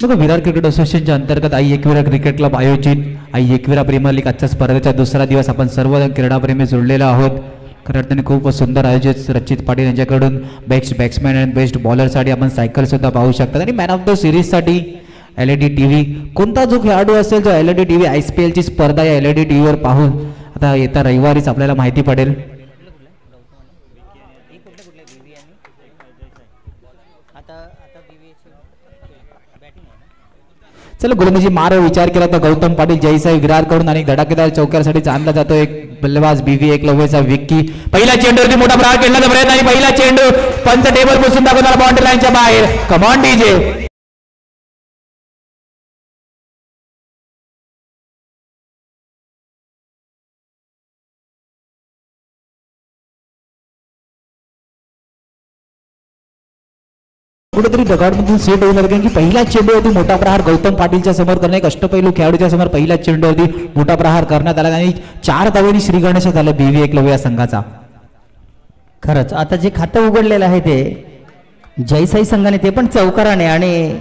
बघा विरार क्रिकेट असोसिएशनच्या अंतर्गत आई एकविरा क्रिकेट क्लब आयोजित आई एकविरा प्रीमियर लीग आजच्या स्पर्धेचा दुसरा दिवस आपण सर्व क्रीडाप्रेमी जोडलेलो आहोत. खरं अर्थाने खूप सुंदर आयोजित रचित पाटील यांच्याकडून बेस्ट बॅट्समॅन आणि बेस्ट बॉलरसाठी आपण सायकल सुद्धा पाहू शकता. आणि मॅन ऑफ द सिरीजसाठी LED TV कोणता जो खेळाडू असेल जो LED TV IPL ची स्पर्धा या LED TV वर पाहून आता येत्या रविवारीच आपल्याला माहिती पडेल. चला गोलंदाजी मार विचार केला तर गौतम पाटील जयसाई विरार कडून आणि धडाकेदार चौक्यासाठी आणला जातो एक बल्लेबाज BV एकलव्यचा विक्की. पहिला चेंडूवरती मोठा प्रहार खेळण्याचा प्रयत्न आणि पहिला चेंडू पंच टेबल पुसून दाखवणार बाउंड्री लाईनच्या बाहेर. Come on DJ. कुठेतरी दगाडमधून सेट होऊ लागेल की पहिला चेंडूवरती मोठा प्रहार गौतम पाटीलच्या समोर करणं एक अष्टपैलू खेळाडूच्या समोर पहिल्या चेंडूवरती मोठा प्रहार करण्यात आला आणि 4 धावांनी श्रीगणेश झालं BV एकलव्य या संघाचा. खरंच आता जे खातं उघडलेलं आहे ते जयसाई संघाने ते पण चौकाराने आणि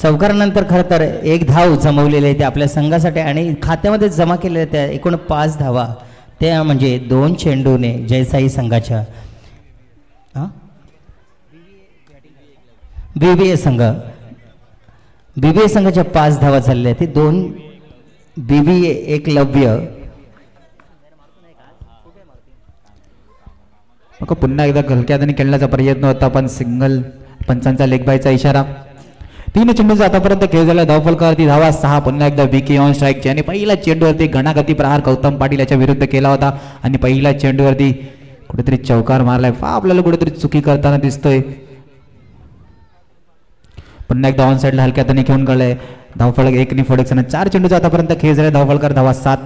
चौकारानंतर खरं तर 1 धाव जमवलेले आहे ते आपल्या संघासाठी आणि खात्यामध्ये जमा केलेल्या त्या एकूण 5 धावा त्या म्हणजे 2 चेंडूने जयसाई संघाच्या BBA संघाच्या 5 धावा झालेल्या आहेत. 2 BBA एकलव्य. पुन्हा एकदा हलक्यात आणि खेळण्याचा प्रयत्न होता पण सिंगल पंचांचा लेग बायचा इशारा. 3 चेंडूचा आतापर्यंत खेळ झाला. धावफलकावरती धावा 6. पुन्हा एकदा विकी ऑन स्ट्राईक ज्याने पहिल्या चेंडूवरती घणागती प्रहार गौतम पाटील याच्या विरुद्ध केला होता आणि पहिल्या चेंडूवरती कुठेतरी चौकार मारलाय. आपल्याला कुठेतरी चुकी करताना दिसतोय. पुन्हा एकदा ऑन साईडला हलक्यात आणि घेऊन गळले. धावफलक 1 फोडेक्सन 4 चेंडूचा आतापर्यंत खेळ झाला. धावफलकार धावा 7.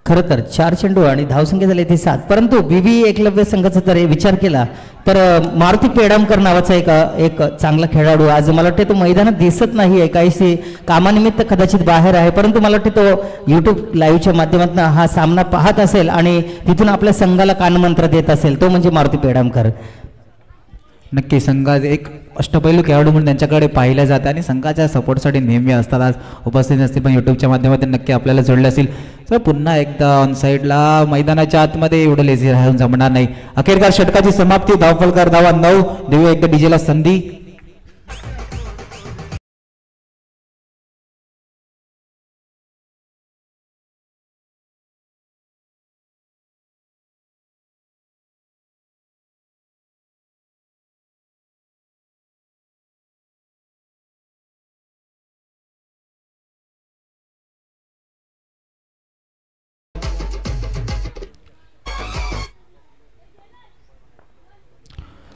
खरं तर 4 चेंडू आणि धावसंख्या झाली ती 7. परंतु BB एकलव्य संघाचा जर विचार केला तर मारुती पेडामकर नावाचा एक चांगला खेळाडू आज मला वाटते तो मैदानात दिसत नाही आहे. काहीशी कामानिमित्त कदाचित बाहेर आहे परंतु मला वाटते तो YouTube लाईव्हच्या माध्यमातून हा सामना पाहत असेल आणि तिथून आपल्या संघाला कानमंत्र देत असेल. तो म्हणजे मारुती पेडामकर. नक्की संघात एक अष्टपैलू खेळाडू म्हणून त्यांच्याकडे पाहिलं जातं आणि संघाच्या सपोर्टसाठी नेहमी असतात. आज उपस्थित असतील पण YouTubeच्या माध्यमातून नक्की आपल्याला जोडले असतील. तर पुन्हा एकदा ऑन साईडला मैदानाच्या आतमध्ये एवढं लेझी राहून जमणार नाही. अखेरकार षटकाची समाप्ती. धावफलकार धावा 9. देऊया एकदा डीजेला संधी.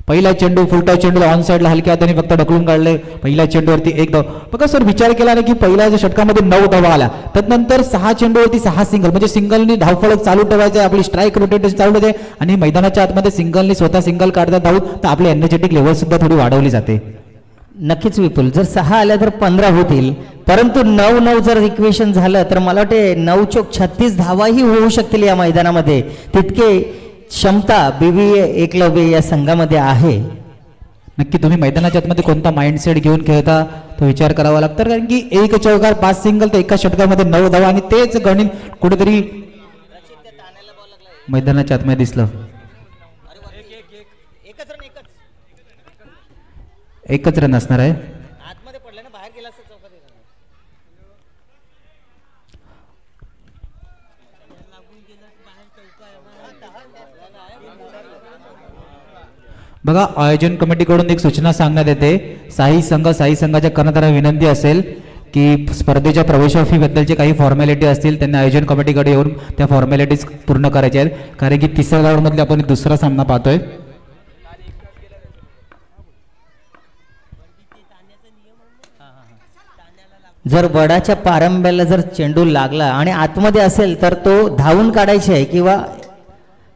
पहिला चेंडू फुलटा चेंडू ऑन साईडला हलक्या हाताने फक्त ढकलून काढले. पहिल्या चेंडूवरती 1 धाव. बघा सर विचार केला ना की पहिल्या षटकामध्ये 9 धावा आल्या त्यानंतर 6 चेंडूवरती 6 सिंगल म्हणजे सिंगलनी धावफलक चालू ठेवायचं आपली स्ट्राईक रोटेशन चालू होते आणि मैदानाच्या आतमध्ये सिंगलनी स्वतः सिंगल काढतात धाव तर आपली एनर्जेटिक लेवल सुद्धा थोडी वाढवली जाते. नक्कीच विपुल जर 6 आल्या तर 15 होतील परंतु 9-9 जर इक्वेशन झालं तर मला वाटते 9 चोक 36 धावाही होऊ शकतील या मैदानामध्ये. तितके क्षमता BBA एकलव्य या संघामध्ये आहे. नक्की तुम्ही मैदानाच्या आतमध्ये कोणता माइंडसेट घेऊन खेळता तो विचार करावा लागतो कारण की 1 चौकार 5 सिंगल तर एका षटकामध्ये 9 धावा आणि तेच गणित कुठेतरी मैदानाच्या आतमध्ये दिसलं. एकच रन असणार आहे. बघा आयोजन कमिटीकडून एक सूचना सांगण्यात येते. साई संघाच्या कर्णधारांना विनंती असेल की स्पर्धेच्या प्रवेशाफी बद्दलचे काही फॉर्मॅलिटी असतील त्यांनी आयोजन कमिटीकडे येऊन त्या फॉर्मॅलिटीज पूर्ण करायच्या आहेत कारण की 3ऱ्या राऊंडमध्ये आपण दुसरा सामना पाहतोय. जर वडाच्या पारंब्याला जर चेंडू लागला आणि आतमध्ये असेल तर तो धावून काढायचा आहे किंवा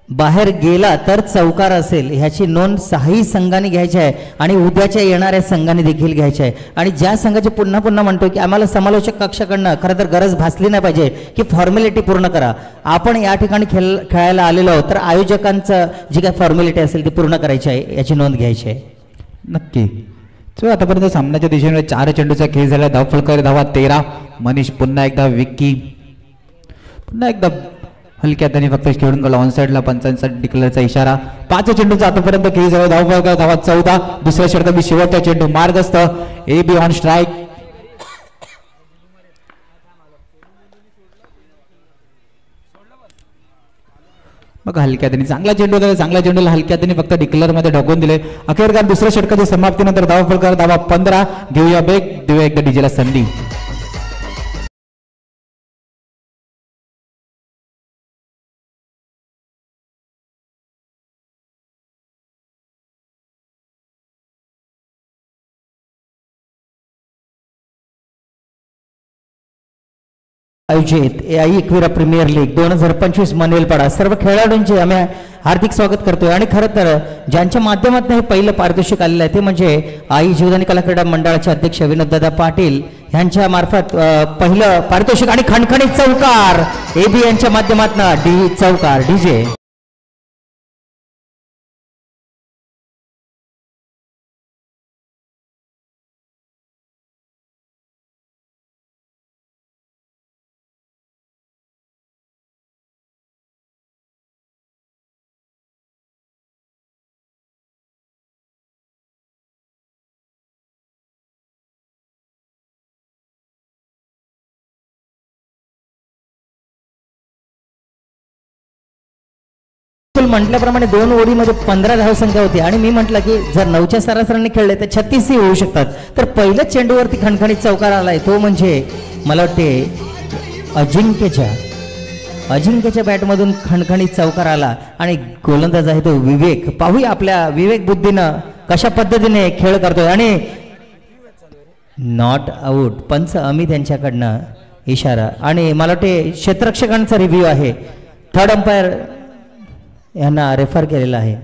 बाहेर गेला तर चौकार असेल ह्याची नोंद सहाही संघाने घ्यायची आहे आणि उद्याच्या येणाऱ्या संघाने देखील घ्यायची आहे. आणि ज्या संघाचे पुन्हा पुन्हा म्हणतो की आम्हाला समालोचक कक्षाकडनं खरं तर गरज भासली नाही पाहिजे की फॉर्मॅलिटी पूर्ण करा. आपण या ठिकाणी खेळायला आलेलो आहोत तर आयोजकांचं जी काही फॉर्मॅलिटी असेल ती पूर्ण करायची आहे याची नोंद घ्यायची आहे. नक्की. सो आतापर्यंत सामन्याच्या दिशेने 4 चेंडूचा खेळ झाला. धावफलकर धावा 13. मनीष पुन्हा एकदा विक्की पुन्हा एकदा हलक्या हाताने फक्त खेळून गेला. ऑन साईडला पंचांचा डिक्लेअरचा इशारा. 5 चेंडूचा आतापर्यंत खेळ झाला. धावफलकर धावा 14. दुसऱ्या षटकात शेवटचा चेंडू मार्गस्थ. A be on strike. मग हलक्या हाताने चांगला चेंडू होता. चांगल्या चेंडूला हलक्या हाताने फक्त डिक्लेअर मध्ये ढकलून दिले. अखेरकार दुसऱ्या षटकाच्या समाप्तीनंतर धावफलकर धावा 15. घेऊया बेग. देऊया एकदा डीजेला संधी. आयोजित एआई एकविरा प्रीमियर लीग 2025 मनेलपाडा सर्व खेळाडूंचे आम्ही हार्दिक स्वागत करतोय. आणि खरं तर ज्यांच्या माध्यमातून हे पहिलं पारितोषिक आलेलं आहे ते म्हणजे आई जीवदानी कला क्रीडा मंडळाचे अध्यक्ष विनोददादा पाटील यांच्या मार्फत पहिलं पारितोषिक आणि खणखणीत चौकार एबी यांच्या माध्यमातून डी चौकार डीजे. म्हटल्याप्रमाणे 2 ओव्हरमध्ये 15 धावसंख्या होती आणि मी म्हटलं की जर 9च्या सरासरीने खेळले तर 36 ही होऊ शकतात. तर पहिल्याच चेंडूवरती खणखणीत चौकार आलाय तो म्हणजे मला वाटते अजिंक्यच्या बॅटमधून खणखणीत चौकार आला आणि गोलंदाज आहे तो विवेक. पाहूया आपल्या विवेक बुद्धीनं कशा पद्धतीने खेळ करतोय. आणि नॉट आऊट पंच अमित यांच्याकडनं इशारा. आणि मला वाटते क्षेत्ररक्षकांचा रिव्ह्यू आहे. थर्ड अंपायर यांना रेफर केलेला आहे.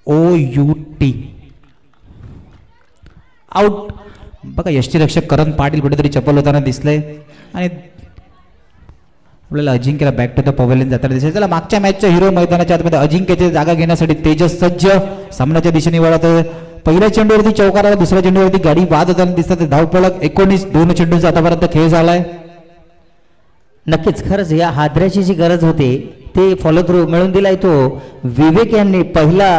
OUT out. बघा यष्टीरक्षक करण पाटील कुठेतरी चपल होताना दिसले आणि आपल्याला अजिंक्यला बॅक टू द पवेलियन जाताना दिसले. त्याला मागच्या मॅचच्या हिरो मैदानाच्या आतमध्ये अजिंक्यची जागा घेण्यासाठी तेजस सज्ज सामन्याच्या दिशेने वळत. पहिल्या चेंडूवरती चौकार आला. दुसऱ्या चेंडूवरती गाडी बाद होताना दिसतात. धावफलक 19. 2 चेंडूंचा आतापर्यंत खेळ झालाय. नक्कीच खरंच या हादऱ्याची जी गरज होती ते फॉलो थ्रू मिळून दिलाय तो विवेक यांनी. पहिला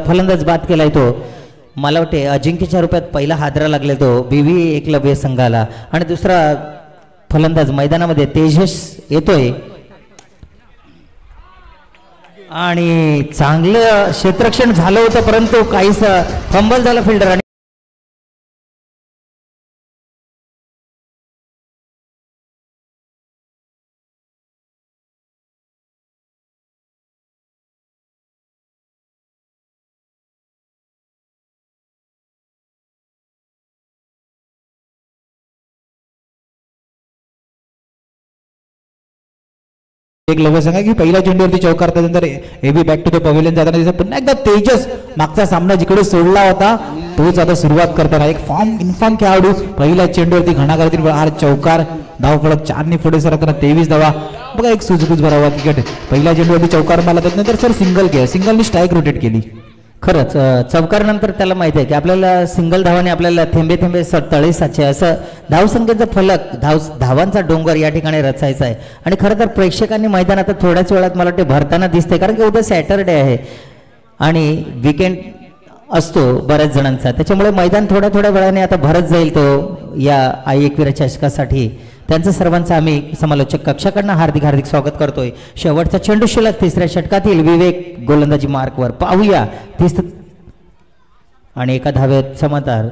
फलंदाज बाद केलाय तो. मला वाटते अजिंक्यच्या रूपात पहिला हादरा लागला तो बीव्ही एकलव्य संघाला. आणि दुसरा फलंदाज मैदानामध्ये तेजस येतोय आणि चांगलं क्षेत्ररक्षण झालं होतं परंतु काहीच फंबल झाला फिल्डर. आणि एक लवकर सांगा की पहिल्या चेंडूवरती चौकार त्यानंतर AB back to the pavilion जाताना दिसत. पुन्हा एकदा तेजस मागचा सामना जिकडे सोडला होता तोच आता सुरुवात करताना एक इन्फॉर्म खेळाडू पहिल्या चेंडूवरती घणाघातीत चौकार. धावफलक 4 पुढे सरकताना 23 धावा. बघा एक सुजबूज भरावा क्रिकेट. पहिल्या चेंडूवरती चौकार मारला त्यानंतर सर सिंगल केलं. सिंगलनी स्ट्राईक रोटेट केली. खरंच चौकारनंतर त्याला माहिती आहे की आपल्याला सिंगल धावाने आपल्याला थेंबे थेंबे तळे साचे असं धावसंख्येचा फलक धावांचा डोंगर या ठिकाणी रचायचा आहे. आणि खरं तर प्रेक्षकांनी मैदान आता थोड्याच वेळात मला वाटते भरताना दिसते, कारण की उद्या सॅटरडे आहे आणि विकेंड असतो बऱ्याच जणांचा, त्याच्यामुळे मैदान थोड्या थोड्या वेळाने आता भरत जाईल तो या आई एकविरा चषकासाठी. त्यांचं सर्वांचं आम्ही समालोचक कक्षाकडनं हार्दिक हार्दिक स्वागत करतोय. शेवटचा चेंडू शिल्लक तिसऱ्या षटकातील विवेक गोलंदाजी मार्कवर पाहूया आणि एका धावेत समांतर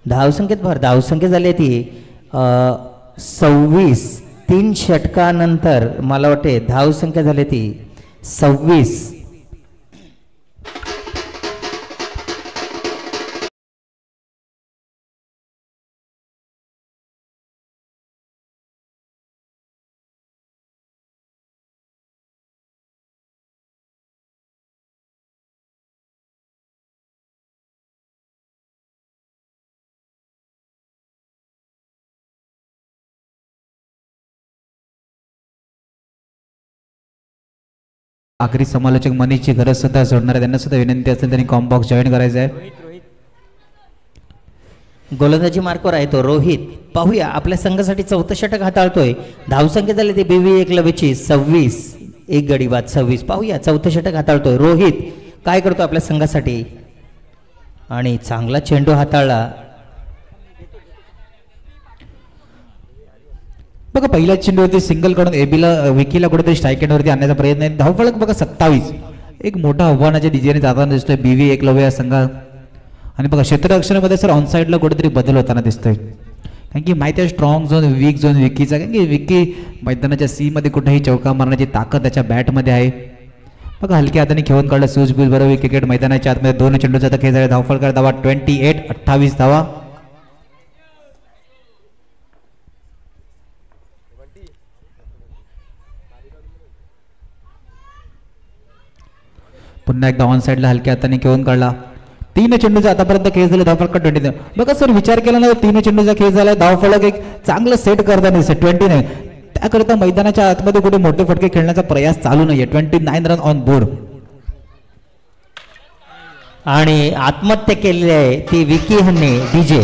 धावसंख्येत भर. धावसंख्या झाली ती 26. 3 षटकानंतर मला वाटते धावसंख्या झाली ती 26. आखरी समालोचक मनीषची गरज सुद्धा सोडणार आहे, त्यांना सुद्धा विनंती असेल त्यांनी कॉम्बॉक्स जॉईन करायचं आहे. गोलंदाजी मार्कवर आहे तो रोहित. पाहूया आपल्या संघासाठी चौथं षटक हाताळतोय. धावसंख्या झाली ती बीव्ही एकलव्यची 26. एक गडी बाद 26. पाहूया चौथं षटक हाताळतोय रोहित काय करतो आपल्या संघासाठी. आणि चांगला चेंडू हाताळला. बघा पहिल्याच चेंडूवरती सिंगल कडून एबीला विकीला कुठेतरी स्ट्राईक एंडवरती आणण्याचा प्रयत्न आहे. धावफलक बघा 27. एक मोठा आव्हानाच्या दिशेने जाताना दिसतोय बीव्ही एकलव्य या संघात. आणि बघा क्षेत्ररक्षणामध्ये सर ऑन साईडला कुठेतरी बदल होताना दिसतोय, कारण की माहिती आहे स्ट्रॉंग झोन वीक झोन विकीचा, कारण की विकी मैदानाच्या सी मध्ये कुठेही चौका मारण्याची ताकद त्याच्या बॅटमध्ये आहे. बघा हलक्या हाताने खेळून काढला सूज बिल बरोबर. क्रिकेट मैदानाच्या आतमध्ये 2 चेंडूचा खेळ झाला. धावफलक धावा 28. धावा. पुन्हा एकदा ऑन साईडला हलक्या हाताने खेळून काढला. 3 चेंडूचा आतापर्यंत खेळ झाला. धावफलक 29. बघा सर विचार केला ना 3 चेंडूचा खेळ झाला. धावफलक एक चांगलं सेट करताना दिसत 29. त्याकरिता मैदानाच्या आतमध्ये कुठे मोठे फटके खेळण्याचा प्रयास चालू नाहीये. 29 रन ऑन बोर्ड. आणि आत्महत्या केलेली आहे ती विकी हन्ने डीजे.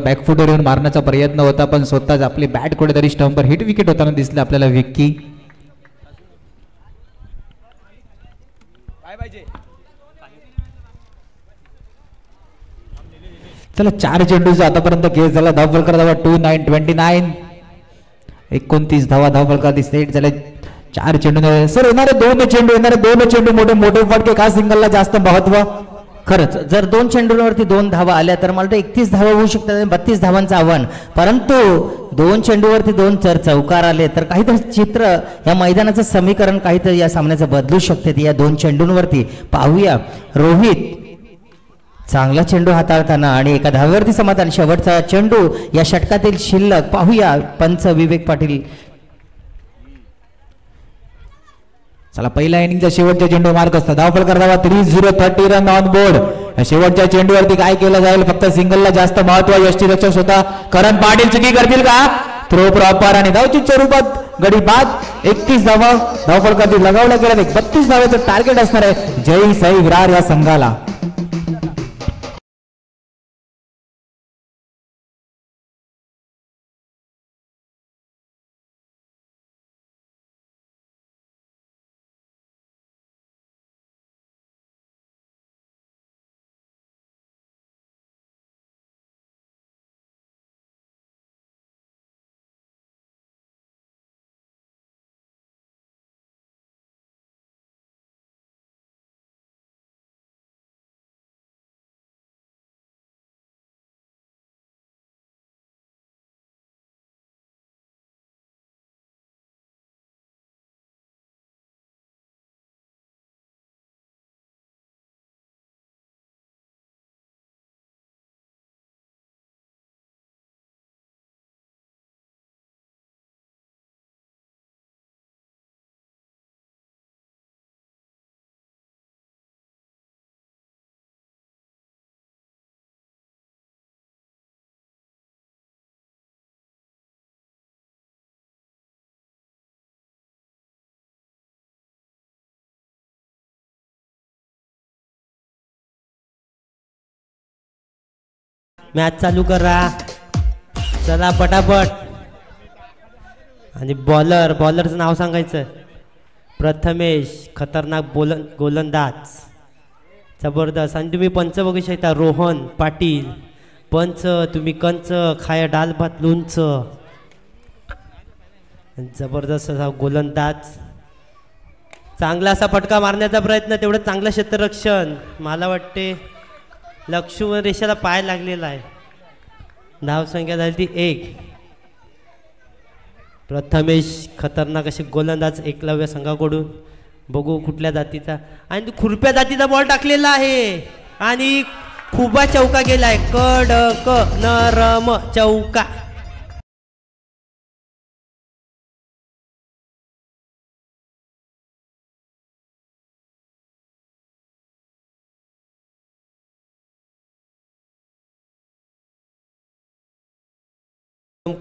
बॅकफुटवर येऊन मारण्याचा प्रयत्न होता, पण स्वतःच आपली बॅट कुठेतरी स्टंपवर हिट विकेट होताना दिसले आपल्याला विक्की. चला 4 चेंडूचा आतापर्यंत खेळ झाला. धावफलक धावा 29. 29 धावा धावफलकावरती सेट झाले. 4 चेंडू सर येणारे 2 चेंडू मोठे मोठे फटके का सिंगलला जास्त महत्व. खरंच जर 2 चेंडूंवरती 2 धावा आल्या तर मला 31 धावा होऊ शकतात. 32 धावांचं आव्हान, परंतु 2 चेंडूवरती 2 चौकार आले तर काहीतरी चित्र या मैदानाचं समीकरण काहीतरी या सामन्याचं बदलू शकते. या 2 चेंडूंवरती पाहूया रोहित चांगला चेंडू हाताळताना आणि एका धावेवरती समाधान. शेवटचा चेंडू या षटकातील शिल्लक पाहूया पंच विवेक पाटील. चला पहिल्या इनिंगचा शेवटचा चेंडू मार्क असता. धावफलक धावा 30 रन ऑन बोर्ड. शेवटच्या चेंडूवरती काय केलं जाईल, फक्त सिंगलला जास्त महत्व. यष्टीरक्षक स्वतः करण पाटील चुकी करतील का. थ्रो प्रॉपर आणि धावचीच्या रूपात गडी बाद. 31 धावा धावफलकावरती लगावला गेला. 32 धावाचं टार्गेट असणार आहे जय साई विरार या संघाला. मॅच चालू करा, चला पटापट. आणि बॉलरचं नाव सांगायचं. प्रथमेश खतरनाक गोलंदाज, जबरदस्त. आणि तुम्ही पंच बघू शकता, रोहन पाटील पंच, तुम्ही कंच खाया डाल भात लोणचं. जबरदस्त असा गोलंदाज, चांगला असा फटका मारण्याचा प्रयत्न, तेवढं चांगलं क्षेत्ररक्षण. मला वाटते लक्ष्मण रेषेला पाय लागलेला आहे. धावसंख्या झाली ती 1. प्रथमेश खतरनाक असे गोलंदाज एकलव्य संघाकडून. बघू कुठल्या जातीचा, आणि खुरप्या जातीचा बॉल टाकलेला आहे आणि खुबा चौका गेलाय. कडक नरम चौका.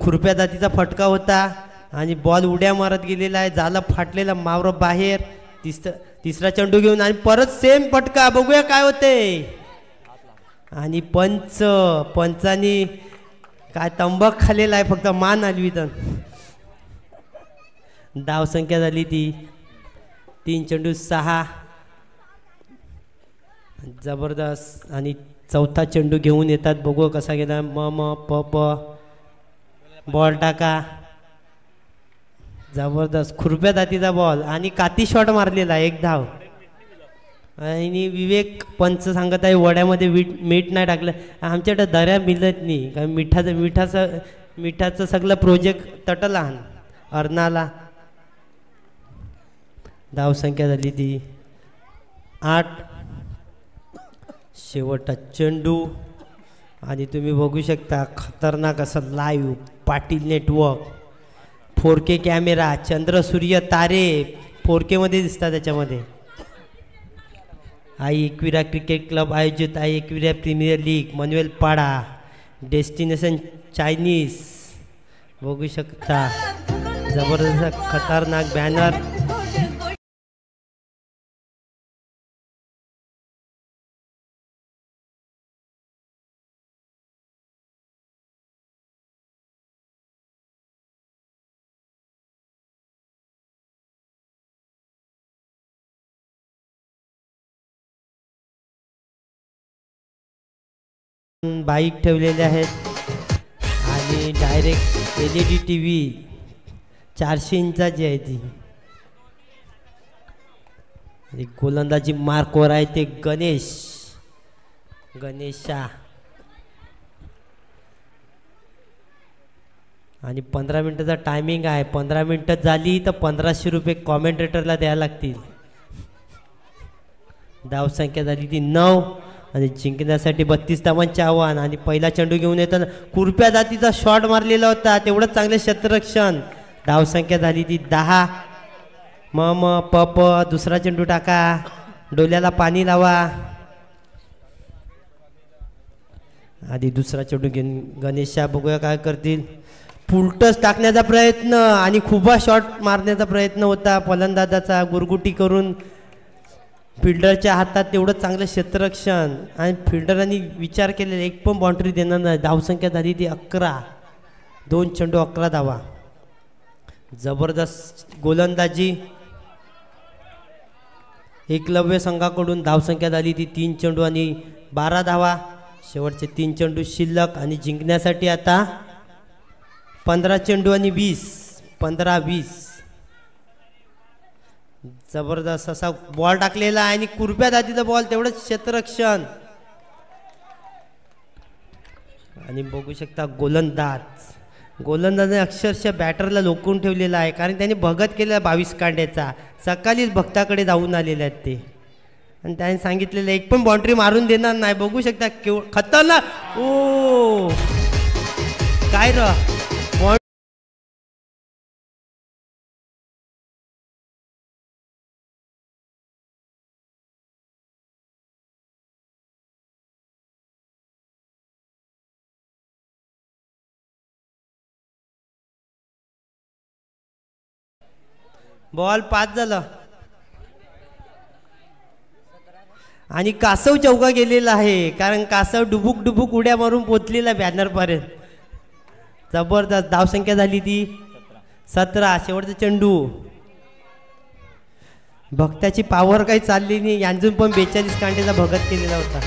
खुरप्या जातीचा फटका होता आणि बॉल उड्या मारत गेलेला आहे. झाला फाटलेला मावर बाहेर. तिसरा चेंडू घेऊन आणि परत सेम फटका. बघूया काय होते. आणि पंचानी काय तंबाख खाल्लेला आहे, फक्त मान आलवी. तर धावसंख्या झाली ती 3 चेंडू 6. जबरदस्त. आणि चौथा चेंडू घेऊन येतात. बघू कसा गेला. प बॉल टाका. जबरदस्त खुरप्या जातीचा बॉल आणि काती शॉट मारलेला 1 धाव. आणि विवेक पंच सांगत आहे वड्यामध्ये मीठ नाही टाकलं. आमच्याकडे दर्या मिळत नाही, कारण मिठाचं सगळं प्रोजेक्ट तटला अर्नाला. धावसंख्या झाली ती 8. शेवटचा चेंडू आणि तुम्ही बघू शकता खतरनाक असं live Patil network 4K camera, चंद्र सूर्य तारे 4K मध्ये दिसतात त्याच्यामध्ये. आई एकविरा क्रिकेट क्लब आयोजित आई एकविरा प्रीमियर लीग मनवेल पाडा, डेस्टिनेशन चायनीज. बघू शकता जबरदस्त खतरनाक बॅनर. बाईक ठेवलेले आहेत आणि डायरेक्ट LED TV 400 इंचाची आहे ती. गोलंदाजी मार्कवर आहे ते गणेशा. आणि 15 मिनिटाचा टायमिंग आहे. 15 मिनिटं झाली तर 1500 रुपये कॉमेंटेटरला द्यायला लागतील. धावसंख्या झाली ती 9 आणि जिंकण्यासाठी 32 धावांचे आव्हान. आणि पहिला चेंडू घेऊन येताना खुरप्या जातीचा शॉट मारलेला होता, तेवढंच चांगले क्षेत्ररक्षण. धावसंख्या झाली ती 10. दुसरा चेंडू टाका, डोल्याला पाणी लावा. आधी दुसरा चेंडू घेऊन गणेशा. बघूया काय करतील. फुलटस टाकण्याचा प्रयत्न आणि खूप शॉट मारण्याचा प्रयत्न होता फलंदाजाचा. गुरगुटी करून फिल्डरच्या हातात तेवढं चांगलं क्षेत्ररक्षण. आणि फिल्डरांनी विचार केलेला 1 पण बाउंड्री देणार नाही. धावसंख्या झाली ती 11. 2 चेंडू 11 धावा. जबरदस्त गोलंदाजी एकलव्य संघाकडून. धावसंख्या झाली ती 3 चेंडू आणि 12 धावा. शेवटचे 3 चेंडू शिल्लक आणि जिंकण्यासाठी आता 15 चेंडू आणि 15-20. जबरदस्त असा बॉल टाकलेला आणि कुरप्या जातीचा बॉल, तेवढंच क्षेत्ररक्षण. आणि बघू शकता गोलंदाजाने अक्षरशः बॅटरला लोकून ठेवलेला आहे, कारण त्यांनी भगत केलेला 22 कांड्याचा. सकाळीच भक्ताकडे जाऊन आलेले आहेत ते. आणि त्याने सांगितलेलं 1 पण बाउंड्री मारून देणार नाही. बघू शकता खतरनाक. ओ काय र बॉल 5 झालं. आणि कासव चौका गेलेला आहे, कारण कासव डुबुक डुबुक उड्या मारून पोचलेला बॅनरपर्यंत. जबरदस्त धावसंख्या झाली ती 17. शेवटचा चेंडू. भक्ताची पावर काही चालली नाही, यांजून पण 42 कांटेचा भगत केलेला होता.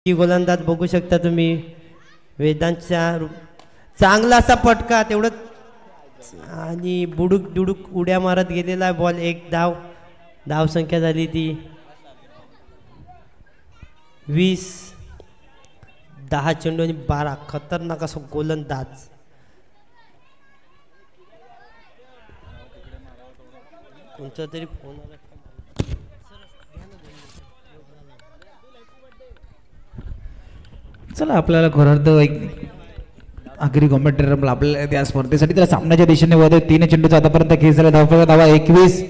गोलंदाज बघू शकता तुम्ही, वेदांतच्या चांगला असा पटका तेवढं, आणि बुडूक दुडूक उड्या मारत गेलेला बॉल. 1 धाव. धावसंख्या झाली ती 20. 10 चेंडू आणि 12. खतरनाक असं गोलंदाज. कोणता तरी फोन आला. चला आपल्याला खरं एक आखरी कॉमेंटेटर आपल्याला त्या स्पर्धेसाठी त्याला सामन्याच्या दिशेने वळते. 3 चेंडूचा आतापर्यंत खेळ झाला. धावफलक धावा 21.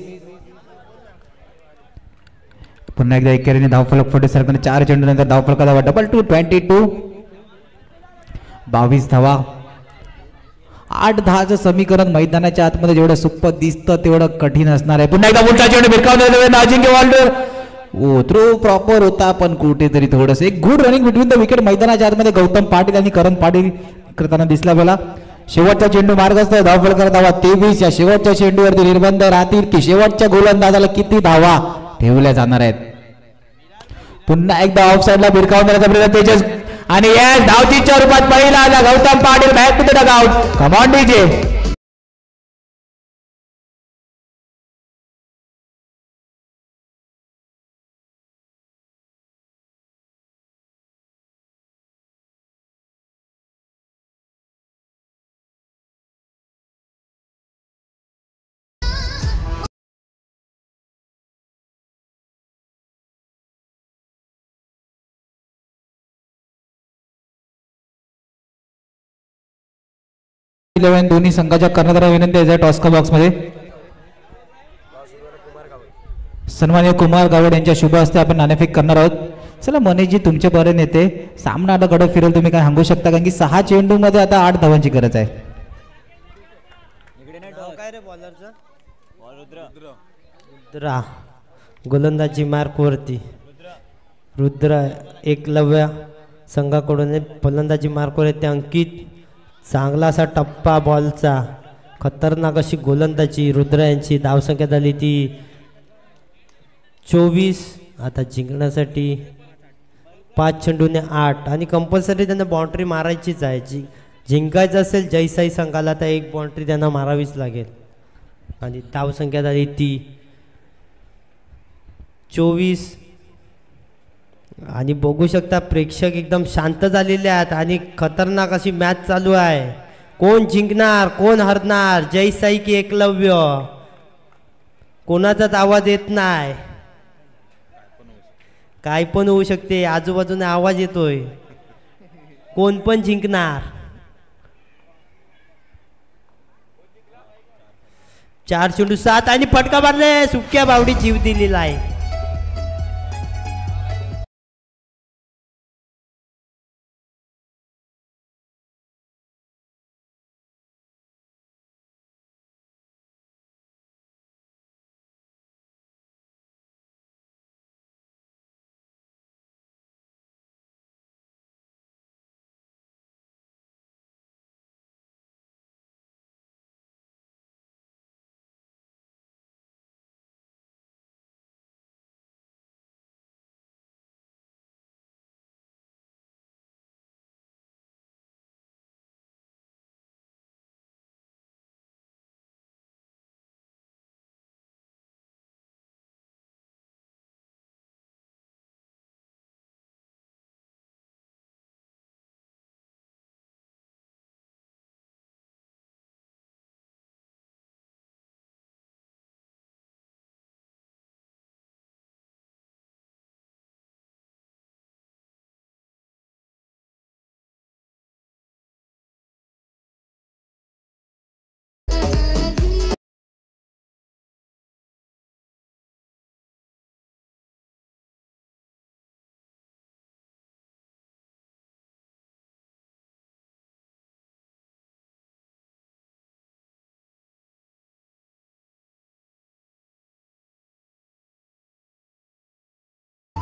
पुन्हा एकदा एकेरीने धावफलक फटे सरकारने 4 चेंडू नंतर धावफलक धावा डबल 2 22. 22 धावा. 8-10चं समीकरण मैदानाच्या आतमध्ये जेवढं सोपं दिसतं तेवढं कठीण असणार आहे. पुन्हा एकदा मोठा चेंडू भिरकावून अजिंक्य वाल्डर थ्रो प्रॉपर होता, पण कुठेतरी थोडंसं एक good running between the wicket. मैदानाच्या आतमध्ये गौतम पाटील आणि करण पाटील करताना दिसला मला. शेवटचा चेंडू मार्गस्थ. धावफलक धावा 23. या शेवटच्या चेंडूवरती निर्बंध राहतील की शेवटच्या गोलंदाजाला किती धावा ठेवल्या जाणार आहेत. पुन्हा एकदा ऑफ साइडला भिरकावून प्रयत्न तेजस, आणि यस धावचीच्या रूपात पहिला आला Gautam Patil. Back to the dugout. Come on DJ. दोन्ही संघाच्या कर्णधारांना विनंती आहे टॉस्का बॉक्स मध्ये सन्माननीय कुमार गावड यांच्या शुभ हस्ते आपण नाणेफेक करणार आहोत. चला मनीषजी तुमच्या पर्यंत येते. सामना आता गडद फिरेल, तुम्ही काय सांगू शकता? कारण की 6 चेंडू मध्ये आता 8 धावांची गरज आहे. रुद्रा गोलंदाजी मार्क वरती. रुद्र एकलव्य संघाकडून फलंदाजी मार्कवर येते. अंकित चांगला असा टप्पा बॉलचा, खतरनाक अशी गोलंदाजी रुद्र यांची. धावसंख्या झाली ती 24. आता जिंकण्यासाठी 5 चेंडूने 8, आणि कंपल्सरी त्यांना बाउंड्री मारायचीच आहे. जिंकायचं असेल जयसाई संघाला तर 1 बाउंड्री त्यांना मारावीच लागेल. आणि धावसंख्या झाली ती 24. आणि बघू शकता प्रेक्षक एकदम शांत झालेले आहेत आणि खतरनाक अशी मॅच चालू आहे. कोण जिंकणार कोण हरणार, जयसाई की एकलव्य, कोणाचाच आवाज येत नाही. काय पण होऊ शकते, आजूबाजूने आवाज येतोय. कोण पण जिंकणार. 4 चेंडू 7 आणि फटका मारले. सुक्या बावडी जीव दिलेला आहे.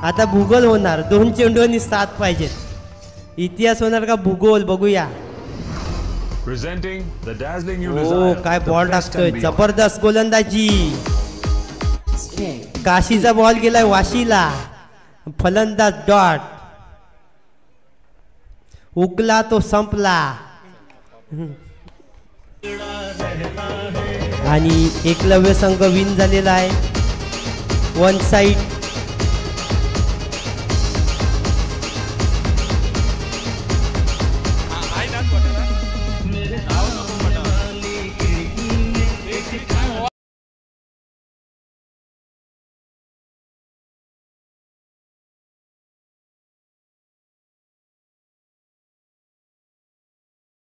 आता भूगोल होणार. 2 चेंडू आणि 7 पाहिजेत. इतिहास होणार का भूगोल बघूया. Presenting the dazzling new ओ desire. काय the बॉल best टाकतोय. and beyond. जबरदस्त गोलंदाजी. काशीचा बॉल गेलाय वाशीला. फलंदाज डॉट. उगला तो संपला. आणि एकलव्य संघ विन झालेला आहे. One side